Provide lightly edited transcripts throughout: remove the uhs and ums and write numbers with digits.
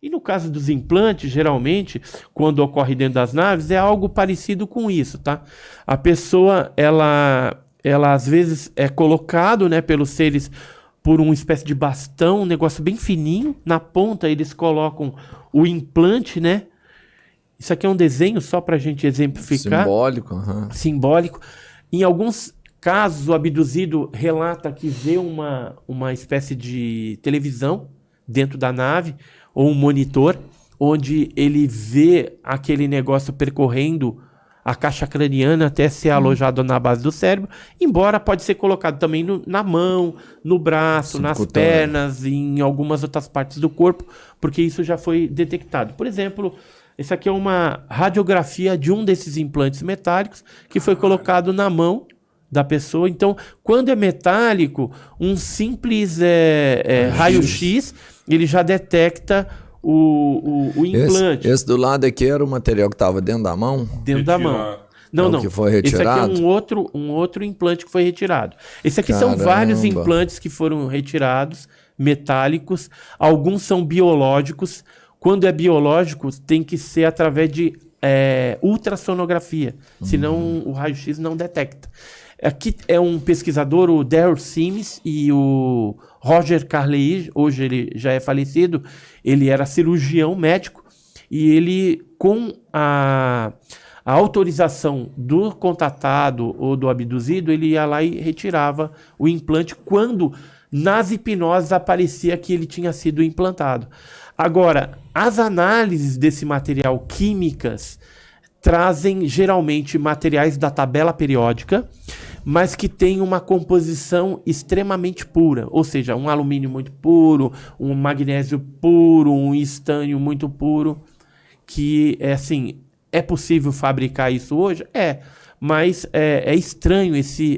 E no caso dos implantes, geralmente, quando ocorre dentro das naves, é algo parecido com isso, tá? A pessoa, ela às vezes é colocado, né, pelos seres por uma espécie de bastão, um negócio bem fininho. Na ponta eles colocam o implante, né? Isso aqui é um desenho só para a gente exemplificar. Simbólico. Uhum. Simbólico. Em alguns casos, o abduzido relata que vê uma espécie de televisão dentro da nave, ou um monitor, onde ele vê aquele negócio percorrendo a caixa craniana até ser alojado na base do cérebro, embora pode ser colocado também na mão, no braço, nas pernas, em algumas outras partes do corpo, porque isso já foi detectado. Por exemplo, esse aqui é uma radiografia de um desses implantes metálicos que foi colocado na mão da pessoa. Então, quando é metálico, um simples raio-x, ele já detecta o implante. Esse do lado aqui era o material que estava dentro da mão? Dentro da mão. Não. Que foi retirado? Esse aqui é um outro implante que foi retirado. Esse aqui são vários implantes que foram retirados, metálicos. Alguns são biológicos. Quando é biológico, tem que ser através de ultrassonografia. Senão o raio-x não detecta. Aqui é um pesquisador, o Darrell Sims, e o Roger Carley, hoje ele já é falecido, ele era cirurgião médico, e ele, com a autorização do contatado ou do abduzido, ele ia lá e retirava o implante quando nas hipnoses aparecia que ele tinha sido implantado. Agora, as análises desse material químicas trazem geralmente materiais da tabela periódica, mas que tem uma composição extremamente pura, ou seja, um alumínio muito puro, um magnésio puro, um estânio muito puro, que é possível fabricar isso hoje? Mas é estranho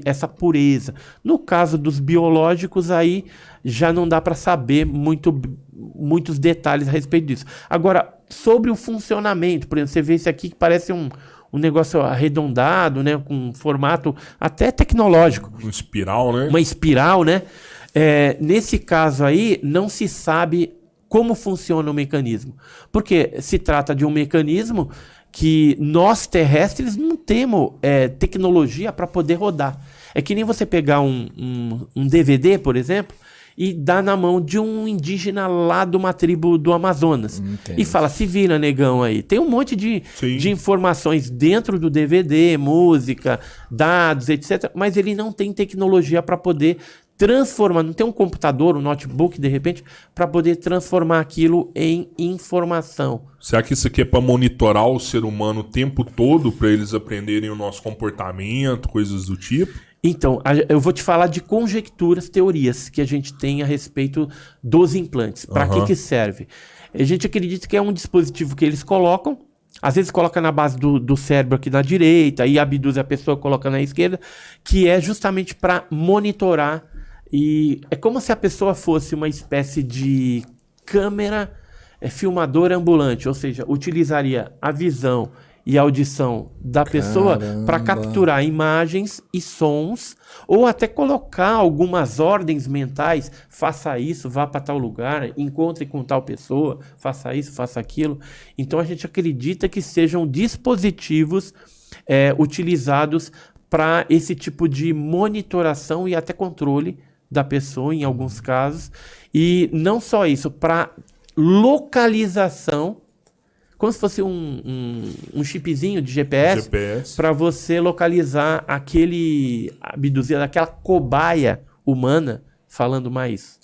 essa pureza. No caso dos biológicos, aí já não dá para saber muitos detalhes a respeito disso. Agora, sobre o funcionamento, por exemplo, você vê esse aqui que parece um negócio arredondado, né, com um formato até tecnológico. Uma espiral, né? Uma espiral, né? Nesse caso aí, não se sabe como funciona o mecanismo. Porque se trata de um mecanismo que nós terrestres não temos tecnologia para poder rodar. É que nem você pegar um DVD, por exemplo, e dar na mão de um indígena lá de uma tribo do Amazonas. Entendi. E fala, se vira, negão, aí. Tem um monte de informações dentro do DVD, música, dados, etc. Mas ele não tem tecnologia para poder transformar, não tem um computador, um notebook, de repente, para poder transformar aquilo em informação. Será que isso aqui é para monitorar o ser humano o tempo todo, para eles aprenderem o nosso comportamento, coisas do tipo? Então, eu vou te falar de conjecturas, teorias que a gente tem a respeito dos implantes. Para que serve? A gente acredita que é um dispositivo que eles colocam, às vezes coloca na base do cérebro aqui na direita, e abduz a pessoa, coloca na esquerda, que é justamente para monitorar. E é como se a pessoa fosse uma espécie de câmera filmadora ambulante, ou seja, utilizaria a visão e a audição da pessoa para capturar imagens e sons, ou até colocar algumas ordens mentais, faça isso, vá para tal lugar, encontre com tal pessoa, faça isso, faça aquilo. Então a gente acredita que sejam dispositivos utilizados para esse tipo de monitoração e até controle da pessoa, em alguns casos. E não só isso, para localização, como se fosse um chipzinho de GPS. Para você localizar aquele abduzido, aquela cobaia humana, falando mais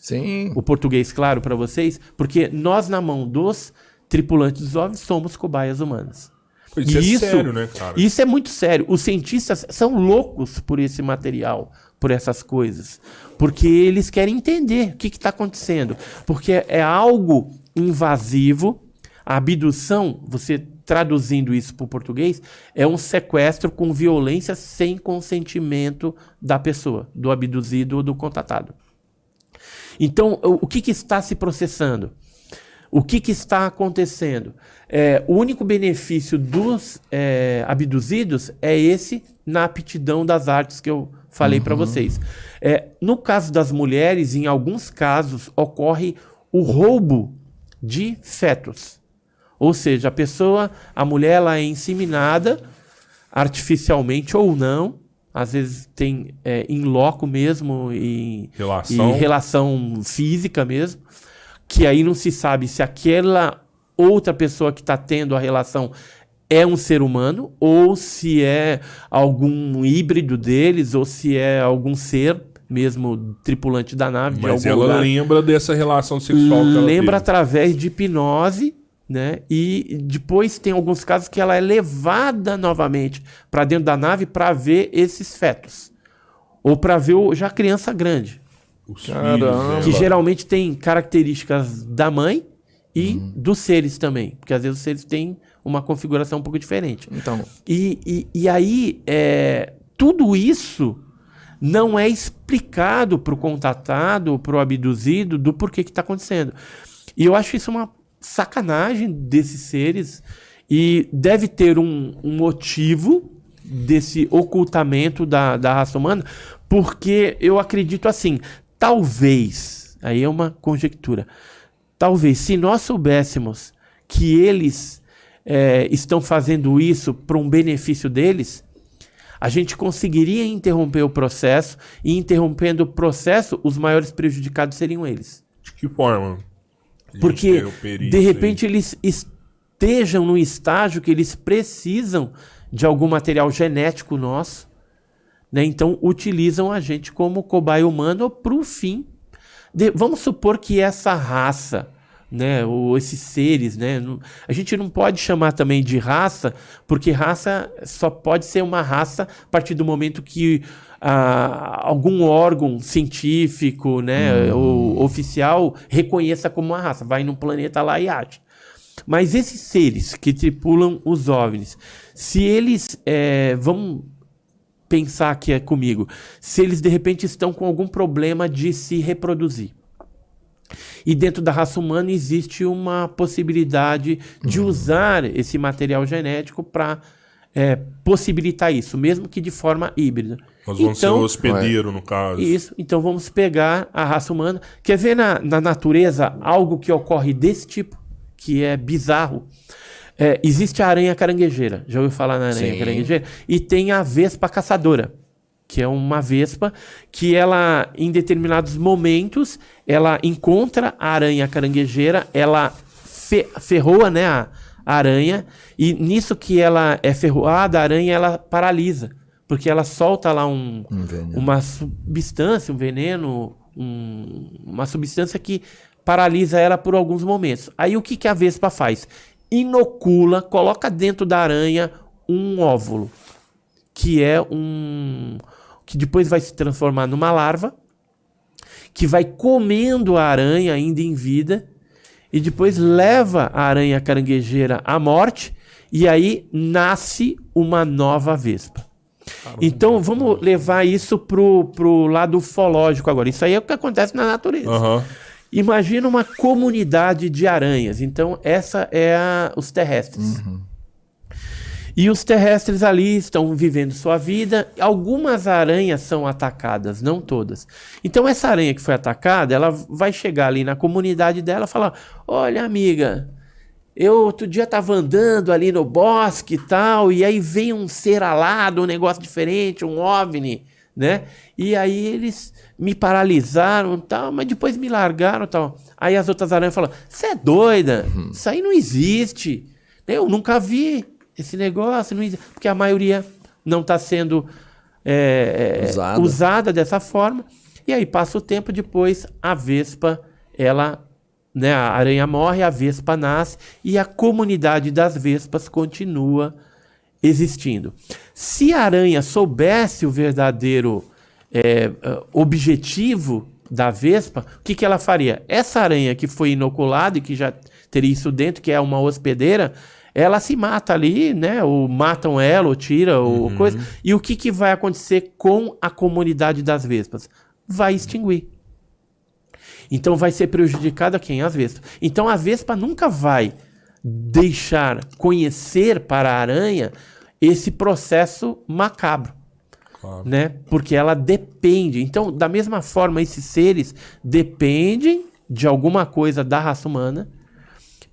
o português claro para vocês, porque nós, na mão dos tripulantes dos OVNIs, somos cobaias humanas. Isso é sério, né, cara? Isso é muito sério. Os cientistas são loucos por esse material, por essas coisas, porque eles querem entender o que está acontecendo, porque é algo invasivo. A abdução, você traduzindo isso para o português, é um sequestro com violência sem consentimento da pessoa, do abduzido ou do contatado. Então, o que está se processando? O que está acontecendo? O único benefício dos abduzidos é esse na aptidão das artes que eu falei para vocês. No caso das mulheres, em alguns casos, ocorre o roubo de fetos. Ou seja, a mulher ela é inseminada, artificialmente ou não, às vezes tem in loco mesmo, e relação física mesmo, que aí não se sabe se aquela outra pessoa que está tendo a relação é um ser humano, ou se é algum híbrido deles, ou se é algum ser mesmo tripulante da nave. Mas ela lembra dessa relação sexual que ela lembra teve. através de hipnose, né? E depois tem alguns casos que ela é levada novamente para dentro da nave para ver esses fetos. Ou para ver já a criança grande. Os Caramba. filhos Que dela. geralmente tem características da mãe e dos seres também. Porque às vezes os seres têm uma configuração um pouco diferente. Então, E aí, tudo isso não é explicado para o contatado, para o abduzido, do porquê que está acontecendo. E eu acho isso uma sacanagem desses seres, e deve ter um motivo desse ocultamento da raça humana, porque eu acredito assim, talvez, aí é uma conjectura, talvez se nós soubéssemos que eles estão fazendo isso para um benefício deles, a gente conseguiria interromper o processo, e interrompendo o processo, os maiores prejudicados seriam eles. De que forma? Porque, de repente, eles estejam num estágio que eles precisam de algum material genético nosso, né? Então, utilizam a gente como cobaia humano para o fim. Vamos supor que essa raça, né, ou esses seres, né, a gente não pode chamar também de raça, porque raça só pode ser uma raça a partir do momento que algum órgão científico, né, ou oficial reconheça como uma raça, vai num planeta lá e acha. Mas esses seres que tripulam os OVNIs, se eles, vamos pensar aqui comigo, se eles de repente estão com algum problema de se reproduzir, e dentro da raça humana existe uma possibilidade de usar esse material genético para possibilitar isso, mesmo que de forma híbrida. Nós vamos ser o hospedeiro, no caso. Isso, então vamos pegar a raça humana. Quer ver na natureza algo que ocorre desse tipo, que é bizarro? Existe a aranha caranguejeira, já ouviu falar na aranha caranguejeira? E tem a vespa caçadora, que é uma vespa que ela, em determinados momentos, ela encontra a aranha caranguejeira, ela ferroa, né, a aranha, e nisso que ela é ferroada, a aranha ela paralisa, porque ela solta lá uma substância, um veneno, uma substância que paralisa ela por alguns momentos. Aí o que a vespa faz? Inocula, coloca dentro da aranha um óvulo, que que depois vai se transformar numa larva, que vai comendo a aranha ainda em vida, e depois leva a aranha caranguejeira à morte, e aí nasce uma nova vespa. Então vamos levar isso pro lado ufológico agora. Isso aí é o que acontece na natureza. Imagina uma comunidade de aranhas. Então essa é os terrestres. E os terrestres ali estão vivendo sua vida. Algumas aranhas são atacadas, não todas. Então essa aranha que foi atacada, ela vai chegar ali na comunidade dela e falar: olha, amiga, eu outro dia estava andando ali no bosque e tal, e aí vem um ser alado, um negócio diferente, um OVNI, né? E aí eles me paralisaram e tal, mas depois me largaram e tal. Aí as outras aranhas falam: você é doida? Isso aí não existe. Eu nunca vi esse negócio, não existe. Porque a maioria não está sendo usada dessa forma. E aí passa o tempo, depois a vespa, ela... né, a aranha morre, a vespa nasce e a comunidade das vespas continua existindo. Se a aranha soubesse o verdadeiro objetivo da vespa, o que ela faria? Essa aranha que foi inoculada e que já teria isso dentro, que é uma hospedeira, ela se mata ali, né? Ou matam ela, ou tira, ou coisa. E o que vai acontecer com a comunidade das vespas? Vai extinguir. Então vai ser prejudicada quem? As vespas. Então a vespa nunca vai deixar conhecer para a aranha esse processo macabro. Claro. Né? Porque ela depende. Então, da mesma forma, esses seres dependem de alguma coisa da raça humana,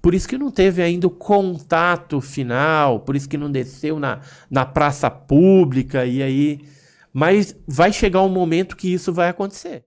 Por isso que não teve ainda o contato final, por isso que não desceu na praça pública, e aí... Mas vai chegar um momento que isso vai acontecer.